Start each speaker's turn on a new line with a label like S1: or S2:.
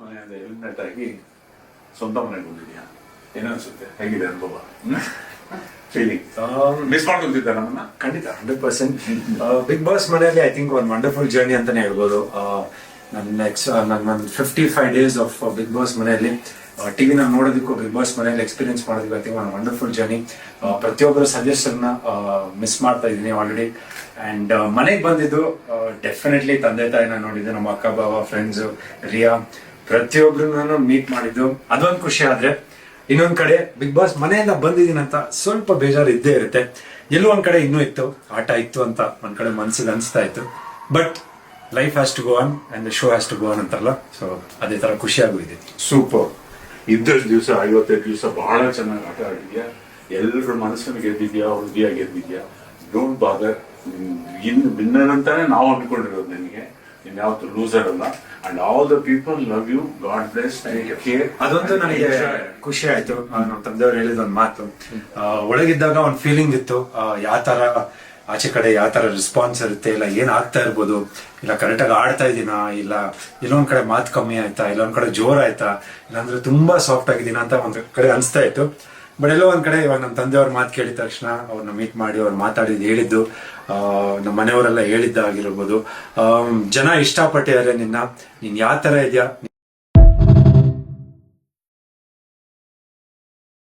S1: ಮನೆಯಿಂದ ಎಲಿಮಿನೇಟ್ ಆಗಿ ಸ್ವಂತ ಮನೆಗೆ ಬಂದಿದ್ಯಾ, ಏನೋ ಅನ್ಸುತ್ತೆ, ಹೇಗಿದೆ ಅನುಭವ, ಫೀಲಿಂಗ್? ಮಿಸ್ ಮಾಡ್ಕೊಂತಿದ್ದೆ ನಮ್ಮನ್ನ
S2: ಖಂಡಿತ 100%. ಬಿಗ್ ಬಾಸ್ ಮನೆಯಲ್ಲಿ ಐ ಥಿಂಕ್ ಒಂದು ವಂಡರ್ಫುಲ್ ಜರ್ನಿ ಅಂತಾನೆ ಹೇಳ್ಬೋದು. ನನ್ನ 55 ಡೇಸ್ ಆಫ್ ಬಿಗ್ ಬಾಸ್ ಮನೆಯಲ್ಲಿ ಟಿವಿನ ನೋಡೋದಕ್ಕೂ ಬಿಗ್ ಬಾಸ್ ಮನೆಯಲ್ಲಿ ಎಕ್ಸ್ಪೀರಿಯನ್ಸ್ ಮಾಡೋದಕ್ಕೂ ಐ ಥಿಂಕ್ ಒಂದು ವಂಡರ್ಫುಲ್ ಜರ್ನಿ. ಪ್ರತಿಯೊಬ್ಬರ ಸಜೆಷನ್ನ ಮಿಸ್ ಮಾಡ್ತಾ ಇದ್ದೀನಿ ಆಲ್ರೆಡಿ. ಆ್ಯಂಡ್ ಮನೆಗೆ ಬಂದಿದ್ದು ಡೆಫಿನೆಟ್ಲಿ ತಂದೆ ತಾಯಿನ ನೋಡಿದ್ದು, ನಮ್ಮ ಅಕ್ಕ ಬಾವ, ಫ್ರೆಂಡ್ಸು, ರಿಯಾ, ಪ್ರತಿಯೊಬ್ಬರನ್ನ ಮೀಟ್ ಮಾಡಿದ್ದು ಅದೊಂದು ಖುಷಿ. ಆದ್ರೆ ಇನ್ನೊಂದ್ ಕಡೆ ಬಿಗ್ ಬಾಸ್ ಮನೆಯಿಂದ ಬಂದಿದ್ದೀನಿ ಅಂತ ಸ್ವಲ್ಪ ಬೇಜಾರು ಇದ್ದೇ ಇರುತ್ತೆ. ಎಲ್ಲೋ ಒಂದ್ ಕಡೆ ಇನ್ನೂ ಇತ್ತು, ಆಟ ಇತ್ತು ಅಂತ ಒಂದ್ ಕಡೆ ಮನ್ಸಿಗೆ ಅನಿಸ್ತಾ ಇತ್ತು. But life has to go on and the show has to go on ಅಂತಾರಲ್ಲ, ಸೊ ಅದೇ ತರ ಖುಷಿಯಾಗೂ ಇದೆ.
S1: ಸೂಪರ್. ಇದ್ದಷ್ಟು ದಿವಸ 55 ದಿವಸ ಬಹಳ ಚೆನ್ನಾಗಿ ಆಟ ಆಡಿದ್ಯಾ, ಎಲ್ಲರ ಮನಸ್ಸನ್ನು ಗೆದ್ದಿದ್ಯಾ, ಹೃದಯ ಗೆದ್ದಿದ್ಯಾ. ಡೋಂಟ್ ಬಾದರ್, ಇನ್ನು ವಿನ್ನರ್ ಅಂತಾನೆ ನಾವು ಅನ್ಕೊಂಡಿರೋದು. ನಿನಗೆ ಇನ್ಯಾವತ್ತು ಲೂಸರ್ ಅಲ್ಲ. And all the people love you, God bless, take care.
S2: ಅದೊಂದು ನನಗೆ ಖುಷಿ ಆಯ್ತು. ನಮ್ಮ ತಂದೆಯವ್ರು ಹೇಳಿದ ಒಂದು ಮಾತು, ಒಳಗಿದ್ದಾಗ ಒಂದು ಫೀಲಿಂಗ್ ಇತ್ತು, ಯಾವ ತರ ಆಚೆ ಕಡೆ ಯಾವ ತರ ರೆಸ್ಪಾನ್ಸ್ ಇರುತ್ತೆ, ಇಲ್ಲ ಏನ್ ಆಗ್ತಾ ಇರ್ಬೋದು, ಇಲ್ಲ ಕರೆಕ್ಟಾಗಿ ಆಡ್ತಾ ಇದೀನಾ, ಇಲ್ಲ ಎಲ್ಲೊಂದ್ ಕಡೆ ಮಾತು ಕಮ್ಮಿ ಆಯ್ತಾ, ಇಲ್ಲೊಂದ್ ಕಡೆ ಜೋರ್ ಆಯ್ತಾ, ಇಲ್ಲಾಂದ್ರೆ ತುಂಬಾ ಸಾಫ್ಟ್ ಆಗಿದ್ದೀನ ಅಂತ ಒಂದ್ ಕಡೆ ಅನಿಸ್ತಾ ಇತ್ತು. ಬಟ್ ಎಲ್ಲೋ ಒಂದ್ ಕಡೆ ಇವಾಗ ನಮ್ಮ ತಂದೆಯವ್ರ ಮಾತು ಕೇಳಿದ ತಕ್ಷಣ ಅವ್ರನ್ನ ಮೀಟ್ ಮಾಡಿ ಅವ್ರು ಮಾತಾಡಿದ್ದು ಹೇಳಿದ್ದು, ನಮ್ಮ ಮನೆಯವರೆಲ್ಲ ಹೇಳಿದ್ದಾಗಿರ್ಬೋದು, ಜನ ಇಷ್ಟಪಟ್ಟಿದ್ದಾರೆ ನಿನ್ನ, ನೀನ್ ಯಾವ ತರ ಇದೆಯಾ,